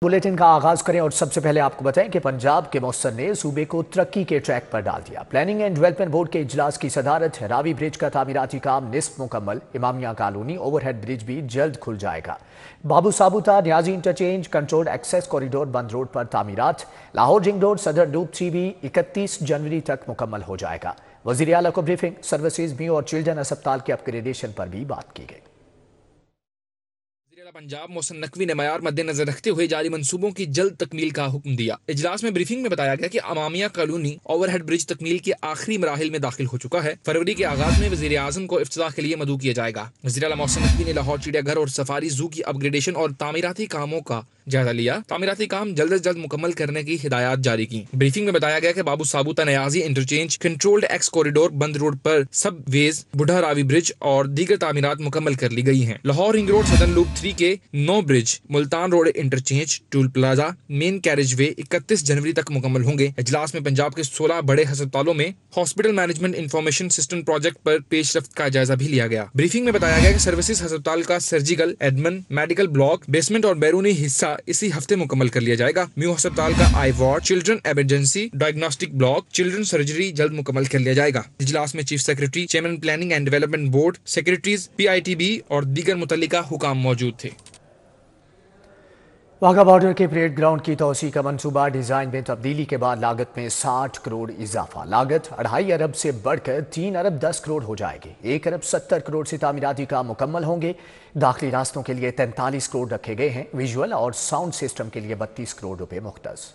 Bulletin का आगाज करें और सबसे पहले आपको बताएं कि पंजाब के मौसर ने सूबे को तरक्की के ट्रैक पर डाल दिया। प्लानिंग एंड डेवलपमेंट बोर्ड के इजलास की सदारत है। रावी ब्रिज का तामीराती काम निस्फ मुकम्मल। इमामिया कॉलोनी ओवरहेड ब्रिज भी जल्द खुल जाएगा। बाबू साबुता Niazi interchange controlled access corridor Bund road पर तामीरात। Lahore ring road southern loop 3 भी 31 जनवरी तक मुकम्मल हो जाएगा। वजीर आला को ब्रीफिंग, सर्विसेज भी और चिल्ड्रन अस्पताल के अपग्रेडेशन पर भी बात की गई। पंजाब मोहसिन नकवी ने मयार मद्देनजर रखते हुए जारी मंसूबों की जल्द तकमील का हुक्म दिया। इजलास में ब्रीफिंग में बताया गया कि अमामिया कॉलोनी ओवरहेड ब्रिज तकमील के आखिरी मराहिल में दाखिल हो चुका है। फरवरी के आगाज में वजीर आजम को इफ्तिताह के लिए मदऊ किया जाएगा। वजीर आला मोहसिन नकवी ने लाहौर चिड़ियाघर और सफारी जू की अपग्रेडेशन और तामीराती कामों का जायजा लिया। तामीराती काम जल्द से जल्द मुकम्मल करने की हिदायत जारी की। ब्रीफिंग में बताया गया कि बाबू साबुता Niazi interchange controlled access corridor Bund road पर सब वेज बुढ़ा रावी ब्रिज और दीगर तामीरात मुकम्मल कर ली गई हैं। Lahore ring road southern loop 3 के 9 bridge, Multan road interchange, toll plaza, main carriage way 31 जनवरी तक मुकम्मल होंगे। इजलास में पंजाब के 16 बड़े अस्पतालों में hospital management information system project पर पेशरफ्त का जायजा भी लिया गया। ब्रीफिंग में बताया गया कि सर्विसेज अस्पताल का surgical, Edmund, medical block, basement और बैरूनी हिस्सा इसी हफ्ते मुकम्मल कर लिया जाएगा। म्यू अस्पताल का eye ward, children emergency, diagnostic block, children surgery जल्द मुकम्मल कर लिया जाएगा। इजलास में chief secretary, chairman planning and development board, secretaries, PITB और दीगर मुतल्लिका हुकाम मौजूद थे। वाघा बॉर्डर के परेड ग्राउंड की तोसी का मंसूबा, डिजाइन में तब्दीली के बाद लागत में 60 करोड़ इजाफा। लागत 2.5 अरब से बढ़कर 3 अरब 10 करोड़ हो जाएगी। 1 अरब 70 करोड़ से तामीराती काम मुकम्मल होंगे। दाखिली रास्तों के लिए 43 करोड़ रखे गए हैं। विजुअल और साउंड सिस्टम के लिए 32 करोड़ रुपए मुख्तस।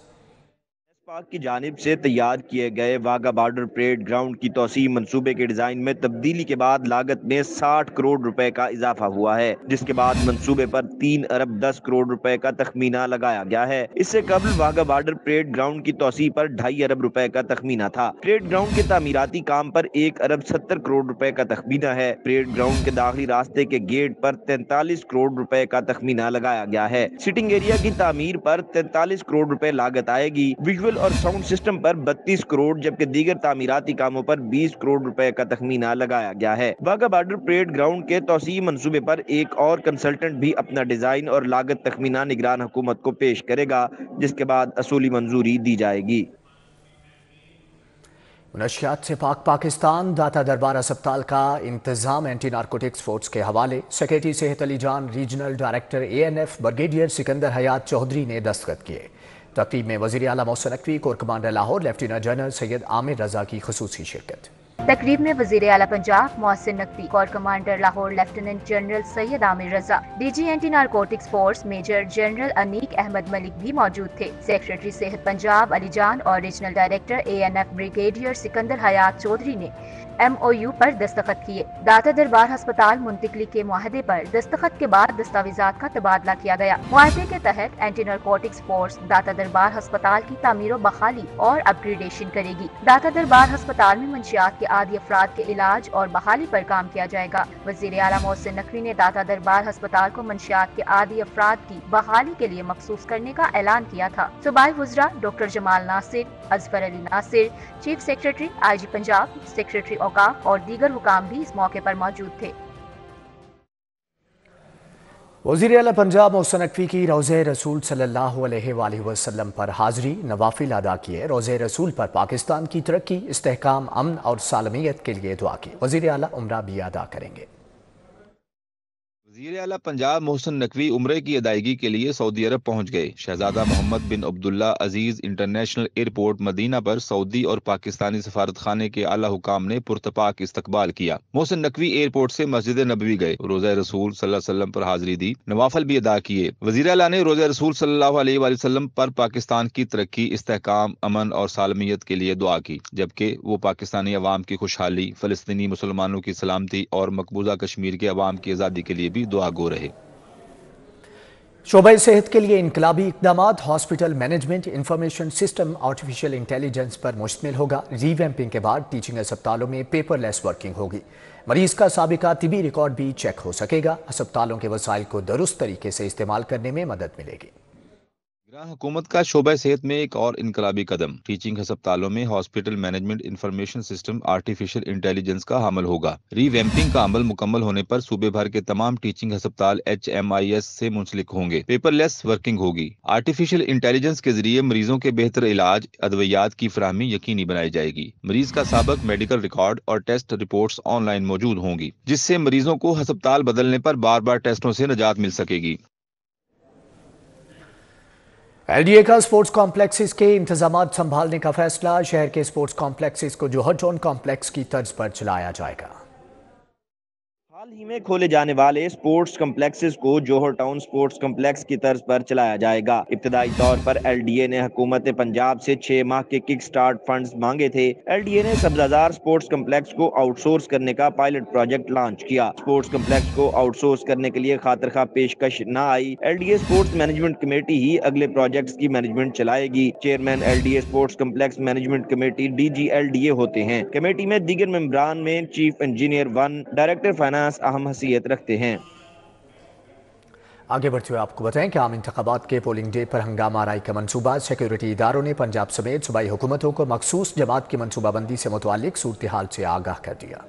पाक की जानिब से तैयार किए गए वाघा बॉर्डर परेड ग्राउंड की तोसी मंसूबे के डिजाइन में तब्दीली के बाद लागत में 60 करोड़ रुपए का इजाफा हुआ है, जिसके बाद मंसूबे पर 3 अरब 10 करोड़ रुपए का तखमीना लगाया गया है। इससे कबल वाघा बॉर्डर परेड ग्राउंड की तोसी पर 2.5 अरब रुपए का तखमीना था। परेड ग्राउंड के तामीराती काम पर 1 अरब 70 करोड़ रुपए का तखमीना है। परेड ग्राउंड के दाखिली रास्ते के गेट पर 43 करोड़ रुपए का तखमीना लगाया गया है। सिटिंग एरिया की तामीर पर 43 करोड़ रुपए लागत आएगी। विजुअल और साउंड सिस्टम पर 32 करोड़ जबकि दीगर तामीराती कामों पर 20 करोड़ रुपए का तखमीना लगाया गया है। वाघा बॉर्डर परेड ग्राउंड के तोसी मंसूबे पर एक और कंसल्टेंट भी अपना डिजाइन और लागत तखमीना निगरान हुकूमत को पेश करेगा, जिसके बाद असूली मंजूरी दी जाएगी। मुनशियात से पाकिस्तान, दाता दरबार अस्पताल का इंतजाम एंटी नारकोटिक्स फोर्स के हवाले। सेक्रेटरी सेहत Ali Jan, regional director ANF brigadier Sikandar Hayat Chaudhry ने दस्तखत किए। तकरीब में वज़ीर आला Mohsin Naqvi, corps commander Lahore lieutenant general Syed Amir Raza की खुसूसी शिरकत। तकरीब में वज़ीर आला Punjab Mohsin Naqvi, corps commander Lahore lieutenant general Syed Amir Raza, DG anti narcotics force major general Aneeq Ahmed Malik भी मौजूद थे। सेक्रेटरी सेहत पंजाब अली जान और regional director ANF brigadier Sikandar Hayat Chaudhry ने MOU पर दस्तखत किए। दाता दरबार अस्पताल मुंतकली के मुआहदे पर दस्तखत के बाद दस्तावेजात का तबादला किया गया। मुआहदे के तहत एंटी नारकोटिक्स फोर्स दाता दरबार अस्पताल की तामीर बहाली और अपग्रेडेशन करेगी। दाता दरबार अस्पताल में मंशियात के आदी अफराद के इलाज और बहाली पर काम किया जाएगा। वज़ीर आला मोहसिन नकवी ने दाता दरबार अस्पताल को मंशियात के आदी अफराद की बहाली के लिए मखसूस करने का ऐलान किया था। सूबाई वज़रा doctor Jamal Nasir, Azfar Ali Nasir, chief secretary IG Punjab, secretary औकाफ और दीगर हुकाम भी इस मौके पर मौजूद थे। वज़ीर आला पंजाब मोहसिन नकवी की रोज़े रसूल सल्लल्लाहु अलैहि वसल्लम पर हाज़री, नवाफिल अदा किए। रोज़े रसूल पर पाकिस्तान की तरक्की, इस्तेहकाम, अमन और सालमियत के लिए दुआ की। वज़ीर आला उम्रा भी अदा करेंगे। वज़ीर आला पंजाब मोहसिन नकवी उम्रे की अदायगी के लिए सऊदी अरब पहुंच गए। शहजादा मोहम्मद बिन अब्दुल्ला अजीज इंटरनेशनल एयरपोर्ट मदीना पर सऊदी और पाकिस्तानी सफारत खाने के आला हुकाम ने पुरतपाक इस्तकबाल किया। मोहसिन नकवी एयरपोर्ट से मस्जिद नबवी गए, रोज़ा रसूल सल्लल्लाहु अलैहि वसल्लम पर हाजिरी दी, नवाफिल भी अदा किए। वज़ीर आला ने रोज़ा रसूल सल्लल्लाहु अलैहि वसल्लम पर पाकिस्तान की तरक्की, इस्तेहकाम, अमन और सालमियत के लिए दुआ की, जबकि वो पाकिस्तानी अवाम की खुशहाली, फलस्तीनी मुसलमानों की सलामती और मकबूजा कश्मीर के अवाम की आज़ादी के लिए भी दुआ गो रहे। शोबा सेहत के लिए इनकलाबी इक़दामात, hospital management, information system, artificial intelligence पर मुश्तमिल होगा। रीवैम्पिंग के बाद टीचिंग अस्पतालों में पेपरलेस वर्किंग होगी। मरीज का साबिका तिबी रिकॉर्ड भी चेक हो सकेगा। अस्पतालों के वसाइल को दुरुस्त तरीके से इस्तेमाल करने में मदद मिलेगी। हुकूमत का शोबा सेहत में एक और इनकलाबी कदम। टीचिंग हस्पतालों में hospital management information system artificial intelligence का अमल होगा। रीवैम्पिंग का अमल मुकम्मल होने पर सूबे भर के तमाम टीचिंग हस्पताल HMIS से मुंसलिक होंगे। पेपरलेस वर्किंग होगी। आर्टिफिशियल इंटेलिजेंस के जरिए मरीजों के बेहतर इलाज, अदवियात की फराहमी यकीनी बनाई जाएगी। मरीज का साबिक मेडिकल रिकॉर्ड और टेस्ट रिपोर्ट्स ऑनलाइन मौजूद होंगी, जिससे मरीजों को हस्पताल बदलने पर बार बार टेस्टों से निजात मिल सकेगी। LDA का स्पोर्ट्स कॉम्प्लेक्सेस के इंतजामात संभालने का फैसला। शहर के स्पोर्ट्स कॉम्प्लेक्सेस को जोहर टाउन कॉम्प्लेक्स की तर्ज पर चलाया जाएगा। हाल ही में खोले जाने वाले स्पोर्ट्स कम्प्लेक्सेस को जोहर टाउन स्पोर्ट्स कम्प्लेक्स की तर्ज पर चलाया जाएगा। इब्तदाई तौर पर LDA ने हुकूमत पंजाब से 6 माह के किक स्टार्ट फंड्स मांगे थे। LDA ने सब्जाजार स्पोर्ट्स कम्प्लेक्स को आउटसोर्स करने का पायलट प्रोजेक्ट लॉन्च किया। स्पोर्ट्स कम्प्लेक्स को आउटसोर्स करने के लिए खातिरखा पेशकश न आई। LDA स्पोर्ट्स मैनेजमेंट कमेटी ही अगले प्रोजेक्ट्स की मैनेजमेंट चलाएगी। Chairman LDA sports complex management committee DG LDA होते हैं। कमेटी में दीगर मेंबरान में चीफ इंजीनियर 1, डायरेक्टर फाइनेंस अहम हैसियत रखते हैं। आगे बढ़ते हुए आपको बताएं कि आम इंतखाबात के पोलिंग डे पर हंगामा आराई का मंसूबा। सिक्योरिटी इदारों ने पंजाब समेत सूबाई हुकूमतों को मखसूस जमात की मनसूबाबंदी से मुतालिक सूरत हाल से आगाह कर दिया।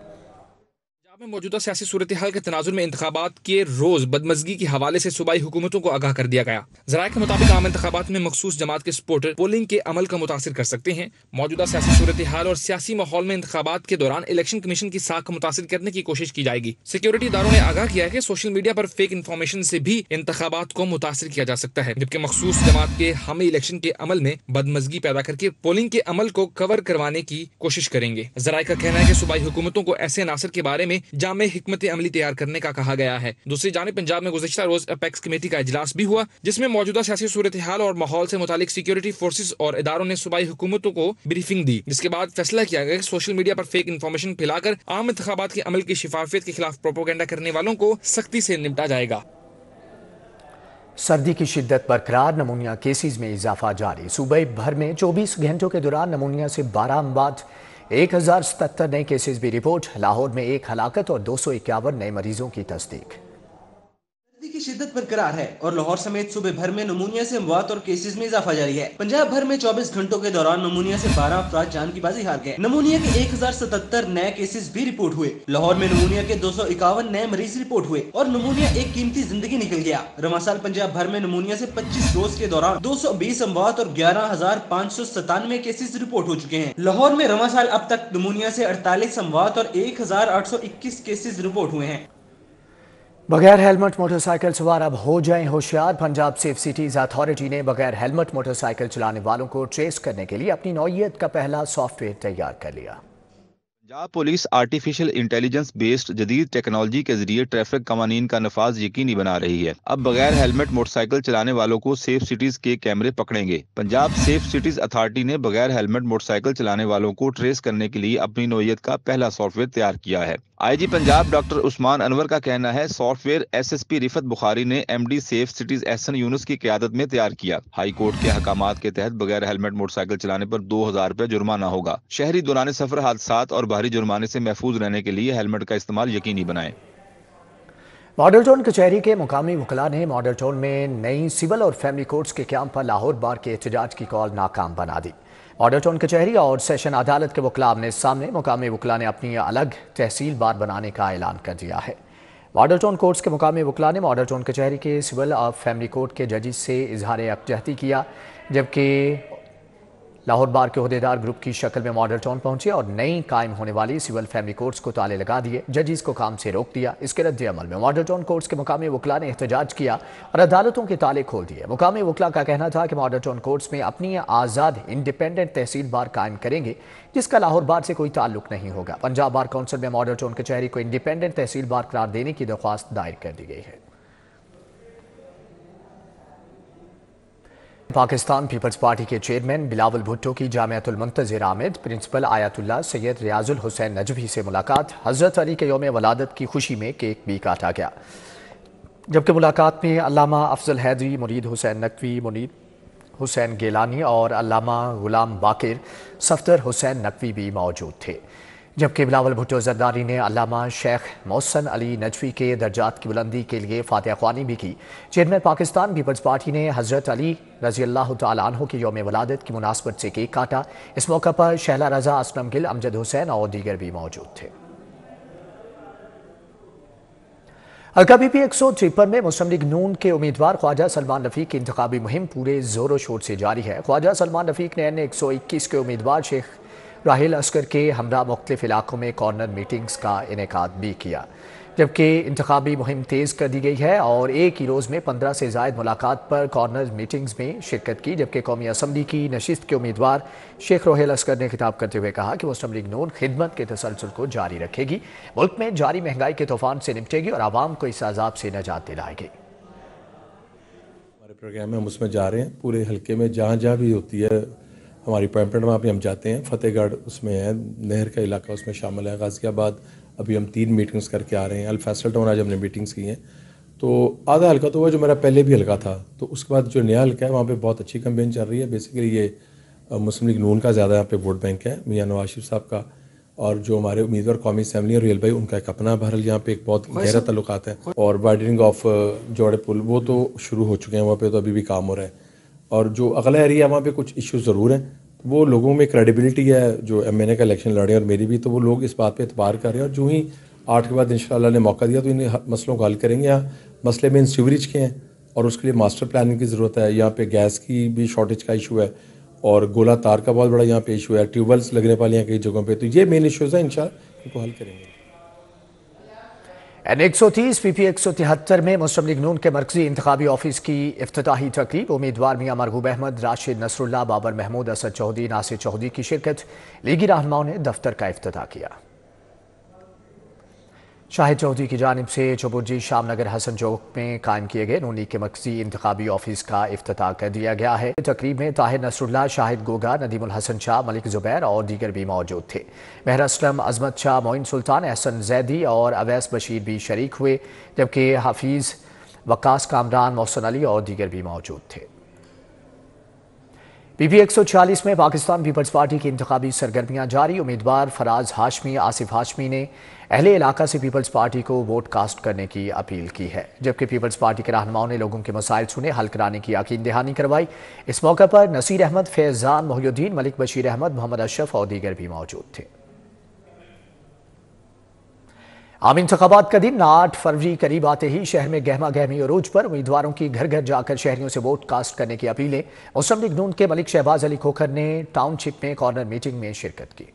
में मौजूदा सियासी सूरत हाल के तनाजुर में इंतखाबात के रोज बदमजगी के हवाले से सूबाई हुकूमतों को आगाह कर दिया गया। ज़राए के मुताबिक आम इंतखाबात में मखसूस जमात के सपोर्टर पोलिंग के अमल का मुतासिर कर सकते हैं। मौजूदा सियासी सूरत हाल और सियासी माहौल में इंतखाबात के दौरान इलेक्शन कमीशन की साख को मुतासिर करने की कोशिश की जाएगी। सिक्योरिटी इदारों ने आगाह किया है कि सोशल मीडिया पर फेक इन्फॉर्मेशन से भी इंतखाबात को मुतासिर किया जा सकता है, जबकि मखसूस जमात के हम इलेक्शन के अमल में बदमजगी पैदा करके पोलिंग के अमल को कवर करवाने की कोशिश करेंगे। ज़राए का कहना है कि सूबाई हुकूमतों को ऐसे अनासर के बारे में जामे हिकमत अमली तैयार करने का कहा गया है। दूसरी जानिब पंजाब में गुज़श्ता रोज अपेक्स कमेटी का इजलास भी हुआ, जिसमें मौजूदा सियासी सूरत हाल और माहौल से मुतालिक सिक्योरिटी फोर्सेस और इदारों ने सूबाई हुकूमतों को ब्रीफिंग दी, जिसके बाद फैसला किया गया कि सोशल मीडिया पर फेक इन्फॉर्मेशन फैलाकर आम इंतखाबात के अमल की शिफाफियत के खिलाफ प्रोपोगेंडा करने वालों को सख्ती से निपटा जाएगा। सर्दी की शिद्दत बरकरार, नमूनिया केसेज में इजाफा जारी। सूबे भर में 24 घंटों के दौरान नमूनिया से 12 अमवात, 1077 नए केसेस भी रिपोर्ट। लाहौर में 1 हलाकत और 251 नए मरीजों की तस्दीक। सर्दी की शिद्दत बरकरार है और लाहौर समेत सूबे भर में नमूनिया से अमवात और केसेस में इजाफा जारी है। पंजाब भर में 24 घंटों के दौरान नमूनिया से 12 अफराद जान की बाजी हार गए। नमूनिया के 1077 नए केसेस भी रिपोर्ट हुए। लाहौर में नमूनिया के 251 नए मरीज रिपोर्ट हुए और नमूनिया एक कीमती जिंदगी निकल गया। रमासाल पंजाब भर में नमूनिया से 25 रोज के दौरान 220 अमवात और 11,597 केसेस रिपोर्ट हो चुके हैं। लाहौर में रमासाल अब तक नमूनिया से 48 अमवात और 1,821 केसेस रिपोर्ट हुए हैं। बगैर हेलमेट मोटरसाइकिल सवार अब हो जाएं होशियार। पंजाब सेफ सिटीज अथॉरिटी ने बगैर हेलमेट मोटरसाइकिल चलाने वालों को ट्रेस करने के लिए अपनी नौइयत का पहला सॉफ्टवेयर तैयार कर लिया। Punjab police artificial intelligence based जदीद टेक्नोलॉजी के जरिए ट्रैफिक कवानीन का नफाज यकीनी बना रही है। अब बगैर हेलमेट मोटरसाइकिल चलाने वालों को सेफ सिटीज के कैमरे पकड़ेंगे। पंजाब सेफ सिटीज अथॉरिटी ने बगैर हेलमेट मोटरसाइकिल चलाने वालों को ट्रेस करने के लिए अपनी नौइयत का पहला सॉफ्टवेयर तैयार किया है। IG पंजाब डॉक्टर उस्मान अनवर का कहना है, सॉफ्टवेयर SSP रिफत बुखारी ने MD safe cities Ehsan Younus की क़यादत में तैयार किया। हाई कोर्ट के अहकामात के तहत बगैर हेलमेट मोटरसाइकिल चलाने पर 2000 रुपये जुर्माना होगा। शहरी दौरान सफर हादसात और भारी जुर्माने से महफूज रहने के लिए हेलमेट का इस्तेमाल यकीनी बनाएं। मॉडल टाउन कचहरी के मुकामी वकला ने मॉडल टाउन में नई सिविल और फैमिली कोर्ट्स के क्याम पर लाहौर बार के एहतजाज की कॉल नाकाम बना दी। मॉडल टाउन कचहरी और सेशन अदालत के वकला आमने सामने, मुकामी वकला ने अपनी अलग तहसील बार बनाने का ऐलान कर दिया है। मॉडल टाउन कोर्ट्स के मुकामी वकला ने मॉडल टाउन कचहरी के सिविल और फैमिली कोर्ट के जजेस से इजहार यकजहती किया, जबकि लाहौर बार के ओहदेदार ग्रुप की शक्ल में मॉडल टाउन पहुंचे और नई कायम होने वाली सिविल फैमिली कोर्ट्स को ताले लगा दिए, जजेस को काम से रोक दिया। इसके रद्द अमल में मॉडल टाउन कोर्ट्स के मुकामी वकला ने एहतजाज किया और अदालतों के ताले खोल दिए। मुकामी वकला का कहना था कि मॉडल टाउन कोर्ट्स में अपनी आज़ाद इंडिपेंडेंट तहसील बार कायम करेंगे, जिसका लाहौर बार से कोई ताल्लुक नहीं होगा। पंजाब बार काउंसिल में मॉडल टाउन कचहरी को इंडिपेंडेंट तहसील बार करार देने की दरख्वास्त दायर कर दी गई है। पाकिस्तान पीपल्स पार्टी के चेयरमैन बिलावल भुट्टो की जामियातुल मुंतज़िर आमिद प्रिंसिपल आयतुल्लाह सैयद रियाजुल हुसैन नजवी से मुलाकात। हज़रत अली के यौम वलादत की खुशी में केक भी काटा गया, जबकि मुलाकात में अल्लामा अफजल हैदरी, मुरीद हुसैन नकवी, मुनीर हुसैन गेलानी और अल्लामा गुलाम बाकिर, सफदर हुसैन नकवी भी मौजूद थे। जबकि बिलावल भुट्टो जरदारी ने अल्लामा शेख मोहसन अली नजवी के दर्जात की बुलंदी के लिए फातिहा ख्वानी भी की। चेयरमैन पाकिस्तान पीपल्स पार्टी ने हजरत अली रजी अल्लाह तआला अन्हु की यौम वलादत की मुनासबत से केक काटा। इस मौका पर शहला रजा, असलम गिल, अमजद हुसैन और दीगर भी मौजूद थे। हल्का BP 153 में मुस्लिम लीग नून के उम्मीदवार ख्वाजा सलमान रफीक की इंतखाबी मुहिम पूरे जोरों शोर से जारी है। ख्वाजा सलमान रफीक ने NA 121 के उम्मीदवार शेख राहिल अस्कर के हमरा मुख्तलिफ इलाकों में कॉर्नर मीटिंग्स का इनेकाद भी किया। जबकि इंतखाबी मुहिम तेज़ कर दी गई है और एक ही रोज़ में 15 से ज़ायद मुलाकात पर कॉर्नर मीटिंग्स में शिरकत की। जबकि कौमी असम्बली की नशिस्त के उम्मीदवार शेख राहिल अस्कर ने खिताब करते हुए कहा कि मुस्लिम लीग नून खिदमत के तसलसल को जारी रखेगी, मुल्क में जारी महंगाई के तूफान से निपटेगी और आवाम को इस अजाब से नजात दिलाएगी। हमारे प्रोग्राम में हम उसमें जा रहे हैं, पूरे हल्के में जहाँ जहाँ भी होती है हमारी अपॉइंटमेंट वहाँ पे हम जाते हैं। फतेहगढ़ उसमें है, नहर का इलाका उसमें शामिल है, गाज़ियाबाद अभी हम 3 मीटिंग्स करके आ रहे हैं, अल-फैसल टाउन आज हमने मीटिंग्स की हैं। तो आधा हल्का तो हुआ जो मेरा पहले भी हल्का था, तो उसके बाद जो नया हल्का है वहाँ पे बहुत अच्छी कैंपेन चल रही है। बेसिकली ये मुस्लिम लीग नून का ज़्यादा यहाँ पे वोट बैंक है, मियाँ नवाज शरीफ साहब का, और जो हमारे उम्मीदवार कौमी असम्बली और रियल भाई उनका एक अपना बहरहाल यहाँ पे एक बहुत गहरा ताल्लुकात है। और वाइडनिंग ऑफ जोड़े पुल वो तो शुरू हो चुके हैं, वहाँ पे तो अभी भी काम हो रहा है। और जो अगला एरिया वहाँ पे कुछ इशू ज़रूर हैं, वो लोगों में क्रेडिबिलिटी है जो MNA का इलेक्शन लड़े और मेरी भी, तो वो लोग इस बात पे एतबार कर रहे हैं और जो ही 8 के बाद इंशाअल्लाह ने मौका दिया तो इन मसलों को हल करेंगे। यहाँ मसले में सीवरेज के हैं और उसके लिए मास्टर प्लानिंग की ज़रूरत है। यहाँ पे गैस की भी शॉर्टेज का इशू है और गोला तार का बहुत बड़ा यहाँ पे इशू है, ट्यूबवेल्स लगने वाले हैं कई जगहों पे, तो ये मेन इशूज़ हैं, इंशाअल्लाह इनको हल करेंगे। NA 130 PP 173 में मुस्लिम लीग नून के मरकजी इंतखाबी ऑफिस की इफ्तिताही तकरीब, उम्मीदवार मियां मरगूब अहमद, राशिद नसरुल्लाह, बाबर महमूद, असद चौधरी, नासिर चौधरी की शिरकत। लीगी रहनुमाओं ने दफ्तर का इफ्तिताह किया। शाहिद चौधरी की जानिब से चौबुर्जी शामनगर हसन चौक में कायम किए गए नून लीग के मरकजी इंतखाबी ऑफिस का इफ्तिताह कर दिया गया है। तकरीब में ताहिर नसरुल्लाह, शाहिद गोगा, नदीमुल हसन शाह, मलिक जुबैर और दीगर भी मौजूद थे। मेहर असलम, अजमत शाह, मोइन सुल्तान, एहसन जैदी और अवैस बशीर भी शरीक हुए। जबकि हाफिज, वकास कामरान, मोहसन अली और दीगर भी मौजूद थे। PP 140 में पाकिस्तान पीपल्स पार्टी की इंतखाबी सरगर्मियां जारी। उम्मीदवार फराज हाशमी, आसिफ हाशमी ने अहले इलाका से पीपल्स पार्टी को वोट कास्ट करने की अपील की है। जबकि पीपल्स पार्टी के रहनुमाओं ने लोगों के मसाइल सुने, हल कराने की यकीन दहानी करवाई। इस मौके पर नसीर अहमद, फैजान, मोहिउद्दीन, मलिक बशीर अहमद, मोहम्मद अशरफ और दीगर भी मौजूद थे। आम इंतखाबात का दिन 8 फरवरी करीब आते ही शहर में गहमा गहमी अरूज पर उम्मीदवारों की घर घर जाकर शहरियों से वोट कास्ट करने की अपीलें। मुस्लिम लीग नून के मलिक शहबाज अली खोखर ने टाउनशिप में कॉर्नर मीटिंग में शिरकत की।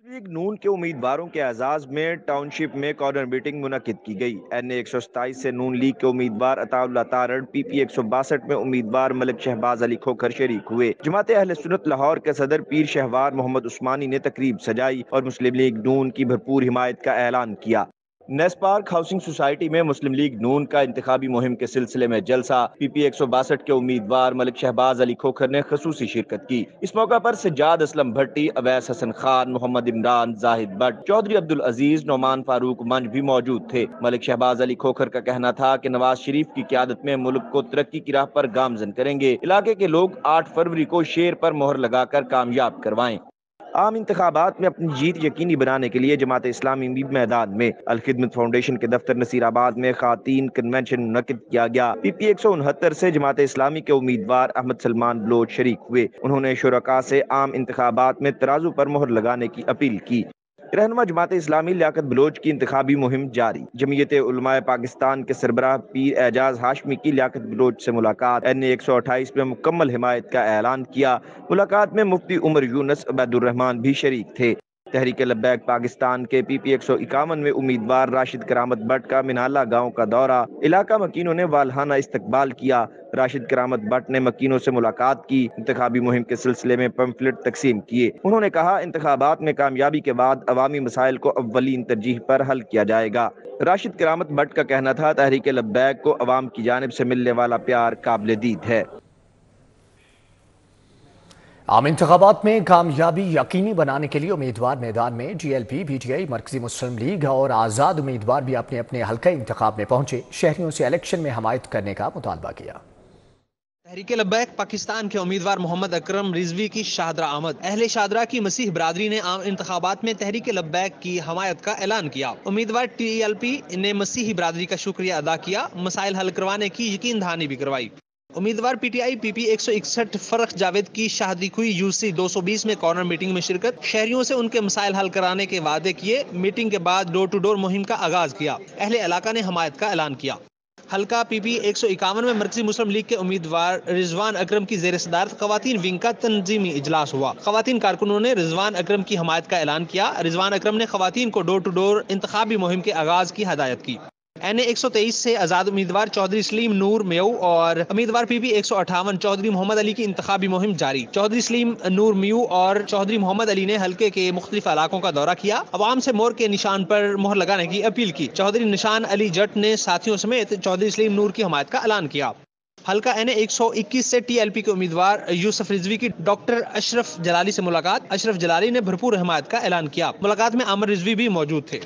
लीग नून के उम्मीदवारों के एजाज में टाउनशिप में कॉर्नर मीटिंग मुनक्किद की गई। NA 127 से नून लीग के उम्मीदवार अताउल्लाह तारड़, PP 162 में उम्मीदवार मलिक शहबाज अली खोखर शरीक हुए। जमात अहले सुन्नत लाहौर के सदर पीर शहवार मोहम्मद उस्मानी ने तकरीब सजाई और मुस्लिम लीग नून की भरपूर हिमायत का ऐलान किया। नेस पार्क हाउसिंग सोसाइटी में मुस्लिम लीग नून का इंतखाबी मुहिम के सिलसिले में जलसा। PP 162 के उम्मीदवार मलिक शहबाज अली खोखर ने खसूसी शिरकत की। इस मौका पर सज्जाद असलम भट्टी, अवैस हसन खान, मोहम्मद इमरान, जाहिद भट्ट, चौधरी अब्दुल अजीज, नौमान फारूक मंज भी मौजूद थे। मलिक शहबाज अली खोखर का कहना था कि नवाज शरीफ की क़यादत में मुल्क को तरक्की की राह पर गामजन करेंगे। इलाके के लोग 8 फरवरी को शेर पर मोहर लगाकर कामयाब करवाएं। आम इंतखाबात में अपनी जीत यकीनी बनाने के लिए जमात इस्लामी भी मैदान में। अल खिदमत फाउंडेशन के दफ्तर नसीराबाद में खातीन कन्वेंशन मुनक्किद किया गया। PP 169 से जमात इस्लामी के उम्मीदवार अहमद सलमान बलोच शरीक हुए। उन्होंने शुरका से आम इंतखाबात में तराजू पर मोहर लगाने की अपील की। रहनुमा जमात इस्लामी लियाकत बलोच की इंतखाबी मुहिम जारी। जमीयत उलमाए पाकिस्तान के सरबराह पीर एजाज हाशमी की लियाकत बलोच से मुलाकात। NA 128 में मुकम्मल हिमायत का ऐलान किया। मुलाकात में मुफ्ती उमर यूनुस, अबैदुर्रहमान भी शरीक थे। तहरीक लब्बैक पाकिस्तान के PP 151 में उम्मीदवार राशिद करामत भट्ट का मिनाला गांव का दौरा। इलाका मकीनों ने वालहाना इस्तकबाल किया। राशिद करामत भट्ट ने मकीनों से मुलाकात की। इंतखाबी मुहिम के सिलसिले में पंफलेट तकसीम किए। उन्होंने कहा, इंतखाबात में कामयाबी के बाद अवामी मसाइल को अव्वलीन तरजीह पर हल किया जाएगा। राशिद करामत भट्ट का कहना था, तहरीक लब्बैक को अवाम की जानिब से मिलने वाला प्यार काबिल दीद है। आम इंतखाबात में कामयाबी यकीनी बनाने के लिए उम्मीदवार मैदान में। GLP, PTI, मरकजी मुस्लिम लीग और आज़ाद उम्मीदवार भी अपने अपने हल्का इंतखाब में पहुंचे। शहरियों से इलेक्शन में हमायत करने का मुतालबा किया। تحریک لبیک پاکستان کے امیدوار محمد اکرم رضوی کی شاہدرہ آمد۔ اہل شاہدرہ کی مسیح برادری نے عام انتخابات میں تحریک لبیک کی حمایت کا اعلان کیا۔ امیدوار ٹی ایل پی نے مسیحی برادری کا شکریہ ادا کیا، مسائل حل کروانے کی یقین دہانی بھی کروائی۔ امیدوار پی ٹی آئی پی پی 161 فرخ جاوید کی شاہدی کوئی UC 220 میں کارنر میٹنگ میں شرکت، شہریوں سے ان کے مسائل حل کرانے کے وعدے کیے۔ میٹنگ کے بعد ڈور ٹو ڈور مہم کا آغاز کیا، اہل علاقہ نے حمایت کا اعلان کیا۔ حلقہ پی پی 151 میں مرکزی مسلم لیگ کے امیدوار رضوان اکرم کی زیر صدارت خواتین ونگ کا تنظیمی اجلاس ہوا۔ خواتین کارکنوں نے رضوان اکرم کی حمایت کا اعلان کیا۔ رضوان اکرم نے خواتین کو ڈور ٹو ڈور انتخابی مہم کے آغاز کی ہدایت کی۔ این اے 123 سے آزاد امیدوار چودھری سلیم نور میو اور امیدوار پی پی 158 چودھری محمد علی کی انتخابی مہم جاری۔ چودھری سلیم نور میو اور چودھری محمد علی نے حلقے کے مختلف علاقوں کا دورہ کیا، عوام سے مور کے نشان پر مہر لگانے کی اپیل کی۔ چودھری نشان علی جٹ نے ساتھیوں سمیت چودھری سلیم نور کی حمایت کا اعلان کیا۔ حلقہ این اے 121 سے ٹی ایل پی کے امیدوار یوسف رضوی کی ڈاکٹر اشرف جلالی سے ملاقات، اشرف جلالی نے بھرپور حمایت کا اعلان کیا۔ ملاقات میں عامر رضوی بھی موجود تھے۔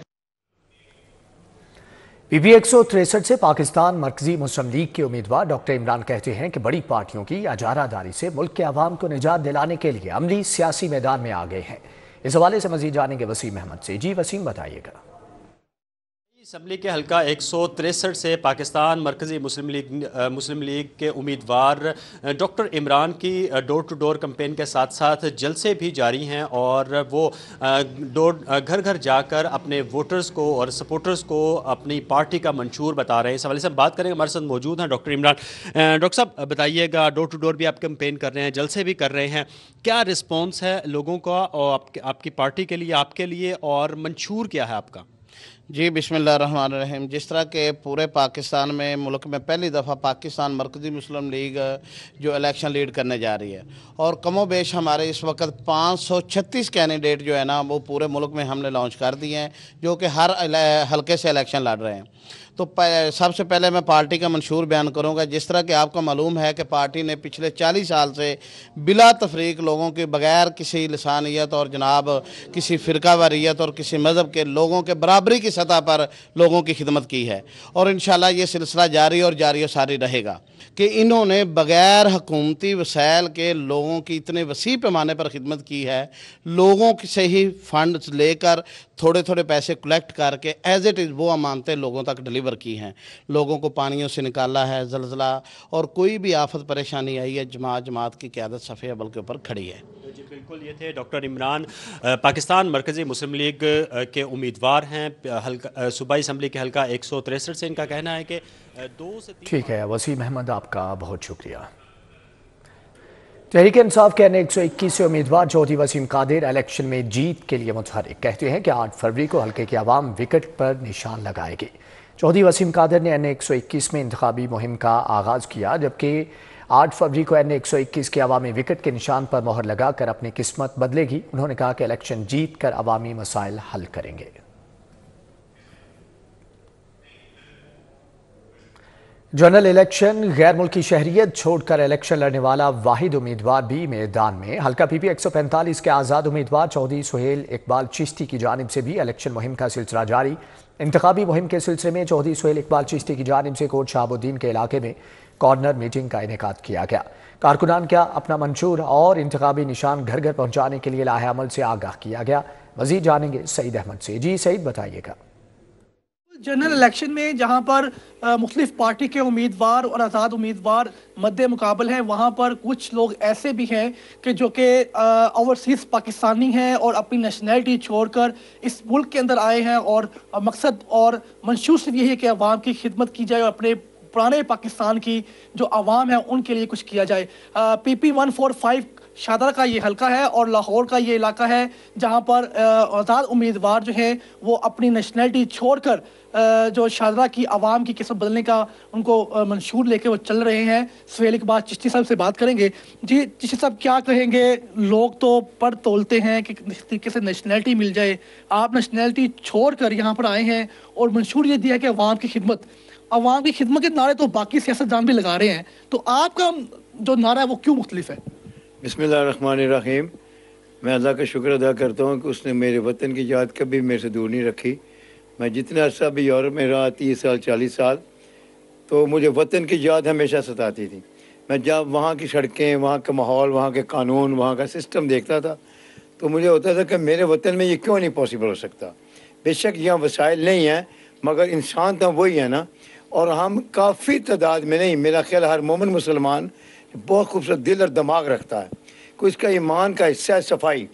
پی پی 163 سے پاکستان مرکزی مسلم لیگ کے امیدوار ڈاکٹر عمران کہتے ہیں کہ بڑی پارٹیوں کی اجارہ داری سے ملک کے عوام کو نجات دلانے کے لیے عملی سیاسی میدان میں آ گئے ہیں۔ اس حوالے سے مزید جانیں گے وسیم احمد سے۔ جی وسیم، بتائیے گا۔ اسمبلی کے حلقہ 163 سے پاکستان مرکزی مسلم لیگ کے امیدوار ڈاکٹر عمران کی ڈور ٹو ڈور کمپین کے ساتھ ساتھ جلسے بھی جاری ہیں اور وہ گھر گھر جا کر اپنے ووٹرز کو اور سپورٹرز کو اپنی پارٹی کا منشور بتا رہے ہیں۔ اس حوالے سے ہم بات کریں گے، ہمارے ساتھ موجود ہیں ڈاکٹر عمران۔ ڈاکٹر صاحب بتائیے گا، ڈور ٹو ڈور بھی آپ کمپین کر رہے ہیں، جلسے بھی کر رہے ہیں، کیا رسپانس ہے لوگوں کا اور آپ کی پارٹی کے لیے، آپ کے لیے، اور منشور کیا ہے آپ کا؟ جی بسم اللہ الرحمن الرحیم۔ جس طرح کہ پورے پاکستان میں ملک میں پہلی دفعہ پاکستان مرکزی مسلم لیگ جو الیکشن لیڈ کرنے جا رہی ہے، اور کم و بیش ہمارے اس وقت 536 کینڈیڈیٹ جو ہے نا وہ پورے ملک میں ہم نے لانچ کر دیے ہیں، جو کہ ہر حلقے سے الیکشن لڑ رہے ہیں۔ تو سب سے پہلے میں پارٹی کا منشور بیان کروں گا۔ جس طرح کہ آپ کو معلوم ہے کہ پارٹی نے پچھلے 40 سال سے بلا تفریق لوگوں کے بغیر کسی لسانیت اور جناب کسی فرقہ واریت اور کسی مذہب کے لوگوں کے برابری کی سطح پر لوگوں کی خدمت کی ہے، اور انشاءاللہ یہ سلسلہ جاری اور جاری و ساری رہے گا کہ انہوں نے بغیر حکومتی وسائل کے لوگوں کی اتنے وسیع پیمانے پر خدمت کی ہے۔ لوگوں سے ہی فنڈز لے کر تھوڑے تھوڑے پیسے کلیکٹ کر کے ایز اٹ از وہ امانتیں لوگوں تک ڈیلیور کی ہیں، لوگوں کو پانیوں سے نکالا ہے، زلزلہ اور کوئی بھی آفت پریشانی آئی ہے، جماعت کی قیادت صفحہ اول کے اوپر کھڑی ہے۔ جی بالکل، یہ تھے ڈاکٹر عمران، پاکستان مرکزی مسلم لیگ کے امیدوار ہیں، صوبائی اسمبلی کے حلقہ 163 سے۔ ان کا کہنا ہے کہ 2 سے 3۔ ٹھیک ہے وسیم احمد، آپ کا بہت شکریہ۔ تحریک انصاف کے N121 سے امیدوار چودھری وسیم قادر الیکشن میں جیت کے لیے متحرک، کہتے ہیں کہ 8 فروری کو حلقے کے عوام وکٹ پر نشان لگائے گی۔ چودھری وسیم قادر نے N121 میں انتخابی مہم کا آغاز کیا، جبکہ 8 فروری کو N121 کے عوامی وکٹ کے نشان پر مہر لگا کر اپنی قسمت بدلے گی۔ انہوں نے کہا کہ الیکشن جیت کر عوامی مسائل حل کریں گے۔ جنرل الیکشن غیر ملکی شہریت چھوڑ کر الیکشن لڑنے والا واحد امیدوار بھی میدان میں۔ حلقہ پی پی 145 کے آزاد امیدوار چودھری سہیل اقبال چشتی کی جانب سے بھی الیکشن مہم کا سلسلہ جاری۔ انتخابی مہم کے سلسلے میں چودھری سہیل اقبال چشتی کی جانب سے کوٹ شہاب الدین کے علاقے میں کارنر میٹنگ کا انعقاد کیا گیا۔ کارکنان کا اپنا منشور اور انتخابی نشان گھر گھر پہنچانے کے لیے لاہے عمل سے آگاہ کیا گیا۔ مزید جانیں گے سعید احمد سے۔ جی سعید، بتائیے گا۔ جنرل الیکشن میں جہاں پر مختلف پارٹی کے امیدوار اور آزاد امیدوار مد مقابل ہیں، وہاں پر کچھ لوگ ایسے بھی ہیں کہ جو کہ اوورسیز پاکستانی ہیں اور اپنی نیشنلٹی چھوڑ کر اس ملک کے اندر آئے ہیں، اور مقصد اور منشور صرف یہی ہے کہ عوام کی خدمت کی جائے اور اپنے پرانے پاکستان کی جو عوام ہے ان کے لیے کچھ کیا جائے۔ پی پی 145 شاہدرہ کا یہ حلقہ ہے اور لاہور کا یہ علاقہ ہے جہاں پر آزاد امیدوار جو ہیں وہ اپنی نیشنلٹی چھوڑ کر جو شاہدرہ کی عوام کی قسمت بدلنے کا ان کو منشور لے کے وہ چل رہے ہیں۔ سہیل اقبال چشتی صاحب سے بات کریں گے۔ جی چشتی صاحب، کیا کہیں گے؟ لوگ تو پر تولتے ہیں کہ کس طریقے سے نیشنلٹی مل جائے، آپ نیشنلٹی چھوڑ کر یہاں پر آئے ہیں اور منشور یہ دیا کہ عوام کی خدمت کے نعرے تو باقی سیاستدان بھی لگا رہے ہیں، تو آپ کا جو نعرہ ہے وہ کیوں مختلف ہے؟ بسم اللہ الرحمن الرحیم۔ میں اللہ کا شکر ادا کرتا ہوں کہ اس نے میرے وطن کی یاد کبھی میرے سے دور نہیں رکھی۔ میں جتنا عرصہ بھی یورپ میں رہا، 30 سال 40 سال، تو مجھے وطن کی یاد ہمیشہ ستاتی تھی۔ میں جب وہاں کی سڑکیں، وہاں کا ماحول، وہاں کے قانون، وہاں کا سسٹم دیکھتا تھا تو مجھے ہوتا تھا کہ میرے وطن میں یہ کیوں نہیں پاسبل ہو سکتا. بے شک یہاں وسائل نہیں ہیں مگر انسان تو وہی ہے نا. اور ہم کافی تعداد میں نہیں، میرا خیال ہر مومن مسلمان بہت خوبصورت دل اور دماغ رکھتا ہے. کوئی اس کا ایمان کا حصہ ہے صفائی،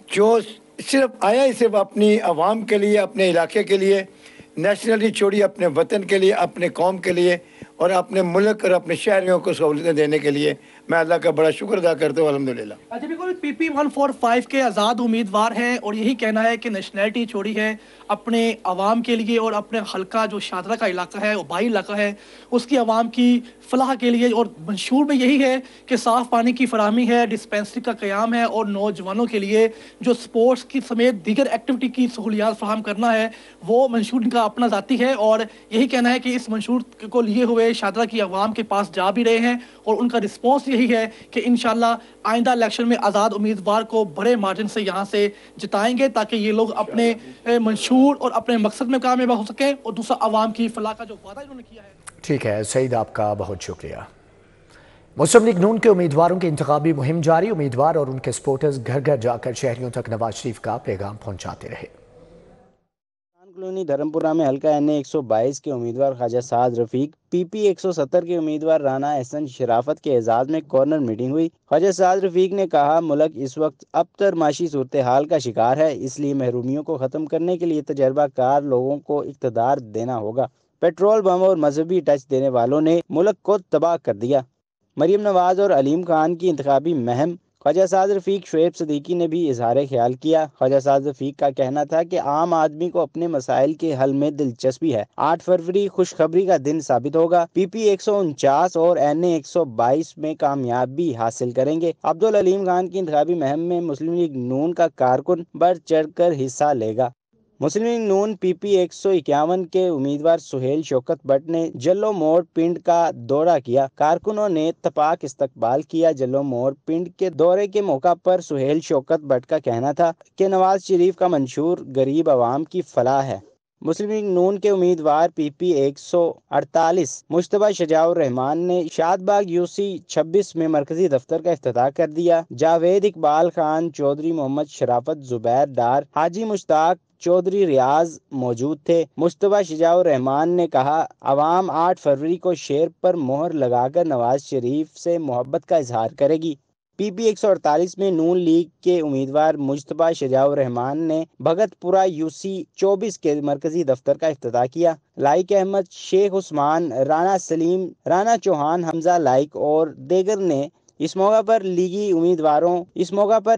جو صرف آیا ہی صرف اپنی عوام کے لیے، اپنے علاقے کے لیے، نیشنلی چھوڑی اپنے وطن کے لیے، اپنے قوم کے لیے اور اپنے ملک اور اپنے شہریوں کو سہولتیں دینے کے لیے. میں اللہ کا بڑا شکر ادا کرتا ہوں الحمدللہ. اچھا بالکل، پی پی 145 کے آزاد امیدوار ہیں اور یہی کہنا ہے کہ نیشنلٹی چھوڑی ہے اپنے عوام کے لیے اور اپنے حلقہ جو شاہدرہ کا علاقہ ہے، آبائی علاقہ ہے، اس کی عوام کی فلاح کے لیے. اور منشور میں یہی ہے کہ صاف پانی کی فراہمی ہے، ڈسپینسری کا قیام ہے اور نوجوانوں کے لیے جو سپورٹس کی سمیت دیگر ایکٹیویٹی کی سہولیات فراہم کرنا ہے. وہ منشور ان کا اپنا ذاتی ہے اور یہی کہنا ہے کہ اس منشور کو لیے ہوئے شاہدرہ کی عوام کے پاس جا بھی رہے ہیں اور ان کا رسپانس یہی ہے کہ انشاءاللہ آئندہ الیکشن میں آزاد امیدوار کو بڑے مارجن سے یہاں سے جتائیں گے تاکہ یہ لوگ اپنے منشور اور اپنے مقصد میں کامیاب ہو سکیں اور دوسرا عوام کی فلاح کا جو وعدہ انہوں نے کیا ہے. ٹھیک ہے سعید، آپ کا بہت شکریہ. مسلم لیگ نون کے امیدواروں کی انتخابی مہم جاری. امیدوار اور ان کے سپورٹرز گھر گھر جا کر شہریوں تک نواز شریف کا پیغام پہنچاتے رہے. کالونی دھرمپورہ میں حلقہ NA 122 کے امیدوار خواجہ سعد رفیق، PP 170 کے امیدوار رانا احسن شرافت کے اعزاز میں کارنر میٹنگ ہوئی. خواجہ سعد رفیق نے کہا ملک اس وقت ابتر معاشی صورتحال کا شکار ہے، اس لیے محرومیوں کو ختم کرنے کے لیے تجربہ کار لوگوں کو اقتدار دینا ہوگا. پیٹرول بم اور مذہبی ٹچ دینے والوں نے ملک کو تباہ کر دیا. مریم نواز اور علیم خان کی انتخابی مہم. خواجہ سعد رفیق شعیب صدیقی نے بھی اظہار خیال کیا. خواجہ سعد رفیق کا کہنا تھا کہ عام آدمی کو اپنے مسائل کے حل میں دلچسپی ہے. 8 فروری خوشخبری کا دن ثابت ہوگا. PP 149 اور NA 122 میں کامیابی حاصل کریں گے. عبدالعلیم خان کی انتخابی مہم میں مسلم لیگ نون کا کارکن بڑھ چڑھ کر حصہ لے گا. مسلم لیگ نون PP 151 کے امیدوار سہیل شوکت بٹ نے جلو موڑ پنڈ کا دورہ کیا. کارکنوں نے اتفاق استقبال کیا. جلو موڑ پنڈ کے دورے کے موقع پر سہیل شوکت بٹ کا کہنا تھا کہ نواز شریف کا منشور غریب عوام کی فلاح ہے. مسلم لیگ نون کے امیدوار PP 148 مجتبیٰ شجاع الرحمان نے شاد باغ UC 26 میں مرکزی دفتر کا افتتاح کر دیا. جاوید اقبال خان چودھری، محمد شرافت، زبیر ڈار، حاجی مشتاق چودھری ریاض موجود تھے. مجتبیٰ شجاع الرحمان نے کہا عوام 8 فروری کو شیر پر مہر لگا کر نواز شریف سے محبت کا اظہار کرے گی. PP 148 میں نون لیگ کے امیدوار مجتبیٰ شجاع الرحمان نے بھگت پورہ UC 24 کے مرکزی دفتر کا افتتاح کیا. لائق احمد، شیخ عثمان، رانا سلیم، رانا چوہان، حمزہ لائق اور دیگر نے اس موقع پر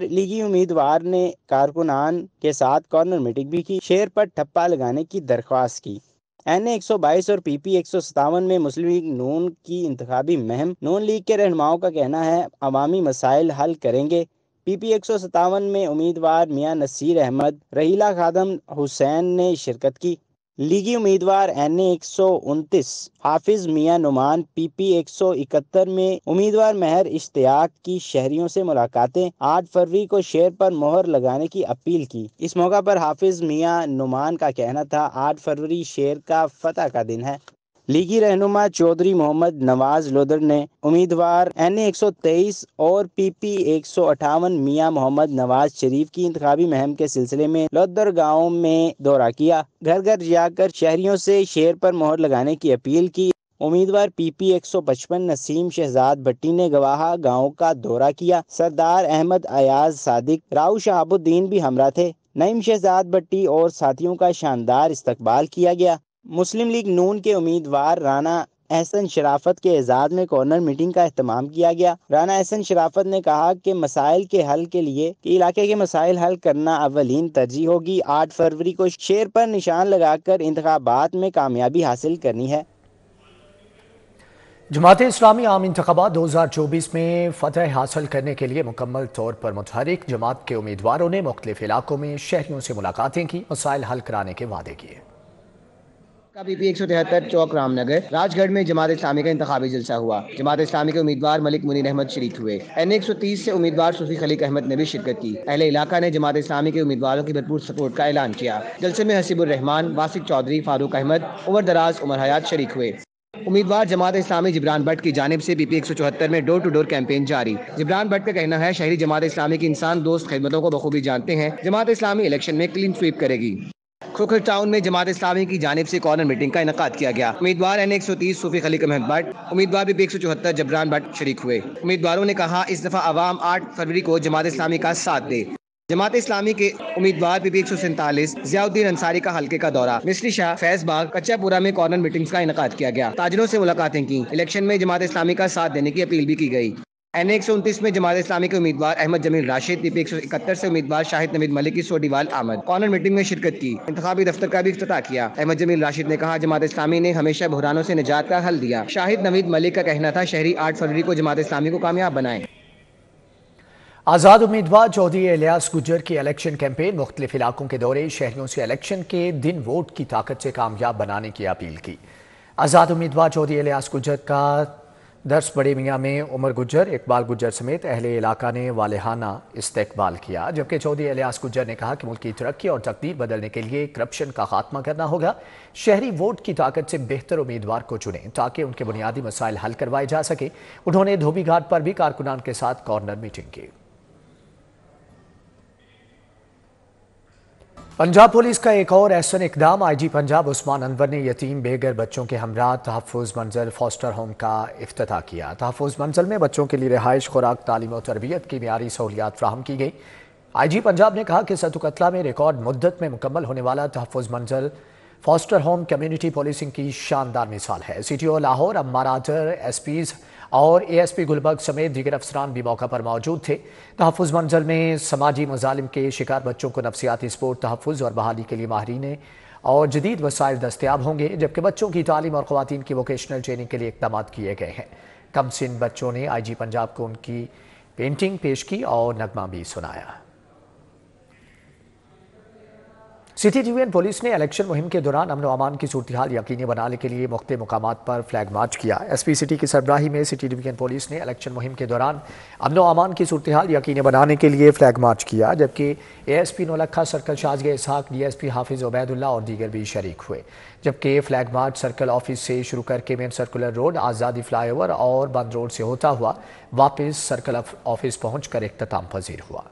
لیگی امیدوار نے کارکنان کے ساتھ کارنر میٹنگ بھی کی. شیر پر ٹھپا لگانے کی درخواست کی. NA 122 اور PP 157 میں مسلم لیگ نون کی انتخابی مہم. نون لیگ کے رہنماؤں کا کہنا ہے عوامی مسائل حل کریں گے. PP 157 میں امیدوار میاں نصیر احمد، رحیلہ خادم حسین نے شرکت کی. لیگی امیدوار NA 129 حافظ میاں نعمان. PP 171 میں امیدوار مہر اشتیاق کی شہریوں سے ملاقاتیں. 8 فروری کو شیر پر مہر لگانے کی اپیل کی. اس موقع پر حافظ میاں نعمان کا کہنا تھا 8 فروری شیر کا فتح کا دن ہے. لیگی رہنما چودھری محمد نواز لودر نے امیدوار NA 123 اور PP 158 میاں محمد نواز شریف کی انتخابی مہم کے سلسلے میں لودر گاؤں میں دورہ کیا. گھر گھر جا کر شہریوں سے شیر پر مہر لگانے کی اپیل کی. امیدوار PP 155 نسیم شہزاد بٹی نے گواہا گاؤں کا دورہ کیا. سردار احمد ایاز صادق، راؤ شہاب الدین بھی ہمراہ تھے. نعیم شہزاد بٹی اور ساتھیوں کا شاندار استقبال کیا گیا. مسلم لیگ نون کے امیدوار رانا احسن شرافت کے اعزاز میں کارنر میٹنگ کا اہتمام کیا گیا. رانا احسن شرافت نے کہا کہ مسائل کے حل کے لیے علاقے کے مسائل حل کرنا اولین ترجیح ہوگی. 8 فروری کو شیر پر نشان لگا کر انتخابات میں کامیابی حاصل کرنی ہے. جماعت اسلامی عام انتخابات 2024 میں فتح حاصل کرنے کے لیے مکمل طور پر متحرک. جماعت کے امیدواروں نے مختلف علاقوں میں شہریوں سے ملاقاتیں کی، مسائل حل کرانے کے وعدے کیے. PP 173 چوک رام نگر راج گڑھ میں جماعت اسلامی کا انتخابی جلسہ ہوا. جماعت اسلامی کے امیدوار ملک منیر احمد شریک ہوئے. NA 130 سے امیدوار صوفی خلیق احمد نے بھی شرکت کی. اہل علاقہ نے جماعت اسلامی کے امیدواروں کی بھرپور سپورٹ کا اعلان کیا. جلسے میں حسیب الرحمان، واسق چودھری، فاروق احمد، عمر دراز، عمر حیات شریک ہوئے. उम्मीदवार जमात इस्लामी जिब्रान भट्ट की जानिब से PP 174 में डोर टू डोर कैंपेन जारी। जिब्रान भट्ट का कहना है शहरी जमात इस्लामी की इंसान दोस्त खिदमतों को बखूबी जानते हैं। जमात इस्लामी इलेक्शन में क्लीन स्वीप करेगी। खोखर टाउन में जमात इस्लामी की जानिब से कॉर्नर मीटिंग का इनकाद किया गया। उम्मीदवार NA 130 सूफी खलीक अहमद भट्ट, उम्मीदवार PP 174 जिब्रान भट्ट शरीक हुए। उम्मीदवारों ने कहा इस दफा आवाम 8 फरवरी को जमात इस्लामी का साथ दे। जमात इस्लामी के उम्मीदवार PP 147 जियाउद्दीन अंसारी का हल्के का दौरा। मिस्री शाह, फैजबाग, कच्चापुरा में कॉर्नर मीटिंग्स का इनकाद किया गया। ताजिरों से मुलाकातें की। इलेक्शन में जमात इस्लामी का साथ देने की अपील भी की गई। NA 129 में जमात इस्लामी के उम्मीदवार अहमद जमील राशिद, PP 171 से उम्मीदवार शाहिद नवीद मलिक की सोडीवाल आमद कॉर्नर मीटिंग में शिरकत की। इंतखाबी दफ्तर का भी इफ्तिताह किया। अहमद जमील राशिद ने कहा जमात इस्लामी ने हमेशा बहरानों से निजात का हल दिया। शाहिद नवीद मलिक का कहना था शहरी 8 फरवरी को जमात इस्लामी को कामयाब बनाएं। आज़ाद उम्मीदवार चौधरी इलियास गुज्जर की इलेक्शन कैंपेन मुख्तलिफ इलाकों के दौरे शहरियों से इलेक्शन के दिन वोट की ताकत से कामयाब बनाने की अपील की। आज़ाद उम्मीदवार चौधरी इलियास गुज्जर का दर्स बड़े मियाँ में उमर गुज्जर, इकबाल गुज्जर समेत अहले इलाका ने वालेहाना इस्तकबाल किया। जबकि चौधरी इलियास गुज्जर ने कहा कि मुल्क की तरक्की और तकदीर बदलने के लिए करप्शन का खात्मा करना होगा। शहरी वोट की ताकत से बेहतर उम्मीदवार को चुनें ताकि उनके बुनियादी मसाइल हल करवाए जा सके। उन्होंने धोबी घाट पर भी कारकुनान के साथ कॉर्नर मीटिंग की। पंजाब पुलिस का एक और ऐसा इकदाम। IG पंजाब उस्मान अनवर ने यतीम बेघर बच्चों के हमरा तहफ़्फ़ुज़ मंज़िल फॉस्टर होम का इफ्तिताह किया। तहफ़्फ़ुज़ मंज़िल में बच्चों के लिए रिहाइश, खुराक, तालीम और तरबियत की मियारी सहूलियात फ्राहम की गई। IG पंजाब ने कहा कि सतुकतला में रिकॉर्ड मुद्दत में मुकम्मल होने वाला तहफ़्फ़ुज़ मंज़िल फॉस्टर होम कम्युनिटी पुलिसिंग की शानदार मिसाल है। CTO लाहौर, अम्माराटर, SPs और ASP गुलबर्ग समेत दीगर अफसरान भी मौका पर मौजूद थे। तहफ़्फ़ुज़ मंज़िल में समाजी मज़ालिम के शिकार बच्चों को नफ्सियाती सपोर्ट, तहफ़्फ़ुज़ और बहाली के लिए माहिरीन और जदीद वसाइल दस्तियाब होंगे, जबकि बच्चों की तालीम और ख़वातीन की वोकेशनल ट्रेनिंग के लिए इक़दाम किए गए हैं। कम सिन बच्चों ने IG पंजाब को उनकी पेंटिंग पेश की और नगमा भी सुनाया। सिटी डिवीजन पुलिस ने इलेक्शन मुहिम के दौरान अमन व अमान की सूरत हाल यकीनी बनाने के लिए मुख्तलिफ मकामात पर फ्लैग मार्च किया। SP सिटी की सरबराही में सिटी डिवीजन पुलिस ने इलेक्शन मुहिम के दौरान अमन व अमान की सूरत हाल यकीनी बनाने के लिए फ्लैग मार्च किया, जबकि ASP नौलखा सर्कल शाहजगे इसहाक, DSP हाफिज उबैदुल्ला और दीगर भी शरीक हुए। जबकि फ्लैग मार्च सर्कल ऑफिस से शुरू करके मेन सर्कुलर रोड, आज़ादी फ्लाईओवर और बंद रोड से होता हुआ वापस सर्कल ऑफिस पहुँच कर इख्तिताम पजीर हुआ।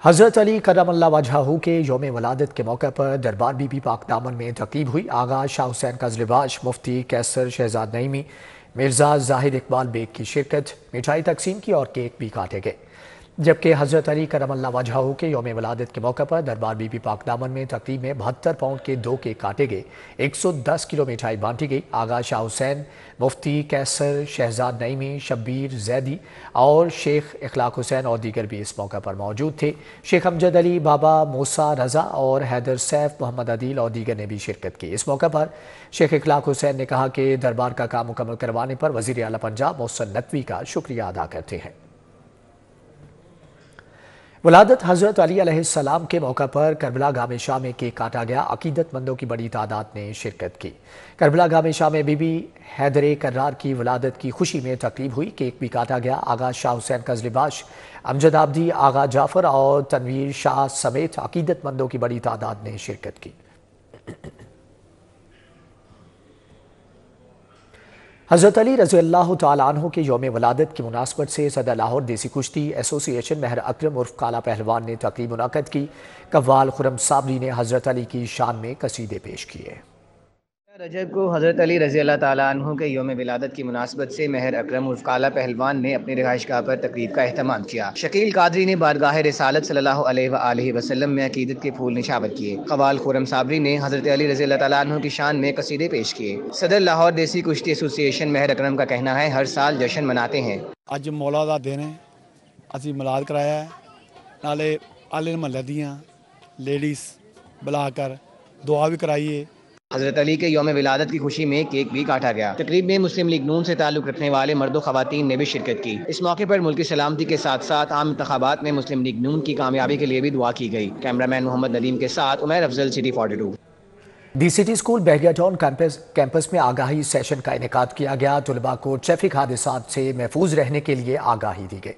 हज़रत अली करमल्लाह वजहहू के यौम वलादत के मौके पर दरबार बीबी पाक दामन में तक़रीब हुई। आगा शाह हुसैन कज़लिबाश, मुफ्ती कैसर शहजाद नईमी, मिर्ज़ा जाहिद इकबाल बेग की शिरकत, मिठाई तकसीम की और केक भी काटे गए। जबकि हज़रत अली करमल्लाह वजहहू के यौम वलादत के मौके पर दरबार बीबी पाक दामन में तक़रीब में 72 पाउंड के 2 केक काटे गए, 110 किलो मिठाई बांटी गई। आगा शाह हुसैन, मुफ्ती कैसर शहजाद नईमी, शब्बीर जैदी और शेख इखलाक हुसैन और दीगर भी इस मौके पर मौजूद थे। शेख अमजद अली, बाबा मूसा रज़ा और हैदर सैफ, मोहम्मद अदील और दीगर ने भी शिरकत की। इस मौके पर शेख इखलाक हुसैन ने कहा कि दरबार का काम मुकम्मल करवाने पर वज़ीर आला पंजाब मोहसिन नकवी का शुक्रिया अदा करते हैं। वलादत हज़रत अली अलैहिस्सलाम के मौका पर करबला गामे शाह में केक काटा गया। अकीदतमंदों की बड़ी तादाद ने शिरकत की। करबला गामे शाह में बीबी हैदर कर्रार की वलादत की खुशी में तकरीब हुई, केक भी काटा गया। आगा शाह हुसैन कज़लिबाश, अमजद आबदी, आगा जाफर और तनवीर शाह समेत अकीदतमंदों की बड़ी तादाद ने शिरकत की। हज़रत अली रज़ी अल्लाह तआला अन्हु के यौम वलादत की मुनासबत से सदर लाहौर देसी कुश्ती एसोसिएशन महर अकरम उर्फ काला पहलवान ने तकरीब मुनाक़द की। कव्वाल खुरम साबरी ने हज़रत अली की शान में कसीदे पेश किए। रजब को हज़रत अली रज़ी अल्लाह ताला अन्हु के यौम विलादत की मुनासबत से महर अकरम उर्फ काला पहलवान ने अपनी रिहाइशगाह पर तकरीब का एहतमाम किया। शकील कादरी ने बारगाह रिसालत सल्लल्लाहु अलैहि वसल्लम में अकीदत के फूल निशावर किए। कवाल खुरम साबरी ने हज़रत अली रज़ी अल्लाह ताला अन्हु की शान में कसीदे पेश किए। सदर लाहौर देसी कुश्ती एसोसिएशन महर अकरम का कहना है हर साल जश्न मनाते हैं। अज मौला दा दिन है, असी मिलाद कराया है, नाले आले महल्ले दियां लेडीज़ बुलाकर दुआ भी कराइए। हज़रत अली के यौम विलादत की खुशी में केक भी काटा गया। तकरीब में मुस्लिम लीग नून से ताल्लुक़ रखने वाले मर्द व ख़वातीन ने भी शिरकत की। इस मौके पर मुल्की सलामती के साथ साथ आम इंतखाबात में मुस्लिम लीग नून की कामयाबी के लिए भी दुआ की गई। कैमरामैन मोहम्मद नदीम के साथ Umair Afzal, city 42। DCT school Bahria town campus में आगाही सेशन का इनेकाद किया गया। तुलबा को ट्रैफिक हादसात से महफूज रहने के लिए आगाही दी गई।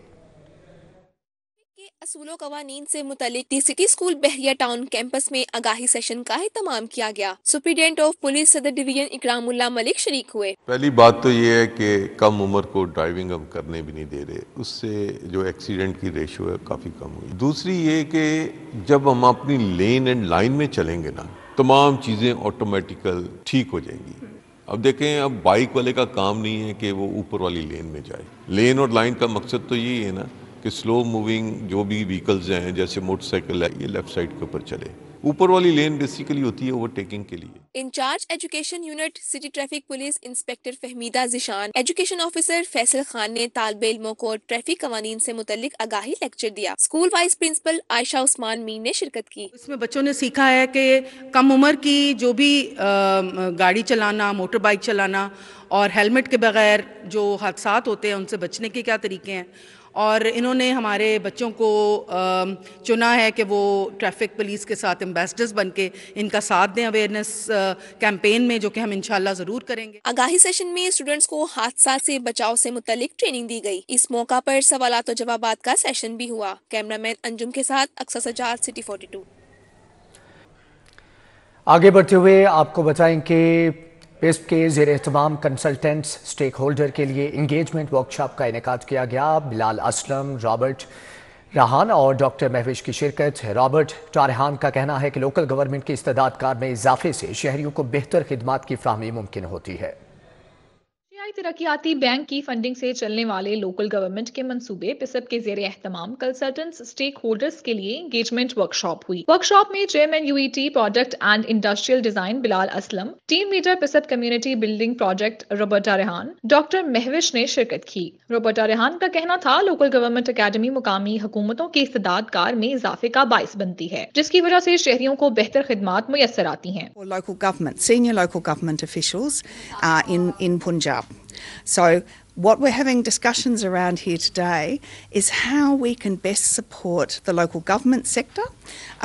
اصول و قوانین سے متعلق ٹی سٹی اسکول بحریہ ٹاؤن کیمپس میں آگاہی سیشن کا اہتمام کیا گیا۔ سپرنٹینڈنٹ آف پولیس صدر ڈویژن اکرام اللہ ملک شریک ہوئے۔ پہلی بات تو یہ ہے کہ کم عمر کو ڈرائیونگ ہم کرنے بھی نہیں دے رہے، اس سے جو ایکسیڈنٹ کی ریشو ہے کافی کم ہوئی۔ دوسری یہ کہ جب ہم اپنی لین اینڈ لائن میں چلیں گے نا، تمام چیزیں آٹومیٹیکل ٹھیک ہو جائیں گی۔ اب دیکھیں، اب بائک والے کا کام نہیں ہے کہ وہ اوپر والی لین میں جائے۔ لین اور لائن کا مقصد تو یہی ہے نا کہ سلو موونگ جو بھی وہیکلز ہیں جیسے موٹر سائیکل ہے، یہ لیفٹ سائیڈ کے اوپر چلے۔ اوپر والی لین بیسیکلی ہوتی ہے اوور ٹیکنگ کے لیے۔ In charge education unit city traffic police inspector Fahmida Zeeshan, education officer Faisal Khan نے طالب علموں کو ٹریفک قوانین سے متعلق آگاہی لیکچر دیا۔ اسکول وائس پرنسپل عائشہ عثمان مین نے شرکت کی۔ اس میں بچوں نے سیکھا ہے کہ کم عمر کی جو بھی گاڑی چلانا، موٹر بائک چلانا اور ہیلمٹ کے بغیر جو حادثات ہوتے ہیں ان سے بچنے کے کیا طریقے ہیں، اور انہوں نے ہمارے بچوں کو چنا ہے کہ وہ ٹریفک پولیس کے ساتھ ایمبیسڈرز بن کے ان کا ساتھ دیں اویئرنیس کیمپین میں، جو کہ ہم انشاءاللہ ضرور کریں گے۔ آگاہی سیشن میں اسٹوڈنٹس کو حادثات سے بچاؤ سے متعلق ٹریننگ دی گئی۔ اس موقع پر سوالات و جوابات کا سیشن بھی ہوا۔ کیمرہ مین انجم کے ساتھ اقصی سجاد، سٹی 42۔ آگے بڑھتے ہوئے آپ کو بتائیں کہ پسپ کے زیر اہتمام کنسلٹنٹس سٹیک ہولڈر کے لیے انگیجمنٹ ورکشاپ کا انعقاد کیا گیا۔ بلال اسلم، رابرٹ راہان اور ڈاکٹر مہوش کی شرکت۔ رابرٹ ٹارہان کا کہنا ہے کہ لوکل گورنمنٹ کی استعداد کار میں اضافے سے شہریوں کو بہتر خدمات کی فراہمی ممکن ہوتی ہے۔ ترقیاتی بینک کی فنڈنگ سے چلنے والے لوکل گورنمنٹ کے منصوبے پسپ کے زیر اہتمام کنسلٹنٹس اسٹیک ہولڈرز کے لیے انگیجمنٹ ورکشاپ ہوئی۔ ورکشاپ میں chairman UET product and industrial design Bilal Aslam, team leader پسپ community building project Roberta Rehan, doctor Mahvish نے شرکت کی۔ روبرٹا ریحان کا کہنا تھا لوکل گورنمنٹ اکیڈمی مقامی حکومتوں کی استعداد کار میں اضافے کا باعث بنتی ہے، جس کی وجہ سے شہریوں کو بہتر خدمات میسر آتی ہیں۔ Senior local government officials in Punjab. So what we're having discussions around here today is how we can best support the local government sector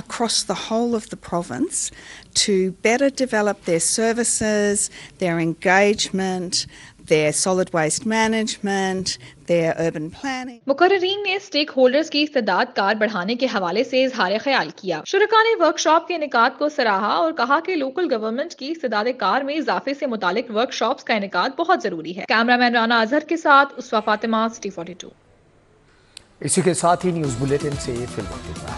across the whole of the province to better develop their services, their engagement, their solid waste management, their urban planning. مقررین نے stake holders کی استعداد کار بڑھانے کے حوالے سے اظہار خیال کیا۔ شرکاء نے ورکشاپ کے انعقاد کو سراہا اور کہا کہ لوکل گورنمنٹ کی استعداد کار میں اضافے سے متعلق ورکشاپس کا انعقاد بہت ضروری ہے۔ کیمرہ مین رانا اظہر کے ساتھ اسوا فاطمہ، سٹی 42۔ اسی کے ساتھ ہی نیوز بلیٹن سے فی الوقت اتنا ہی۔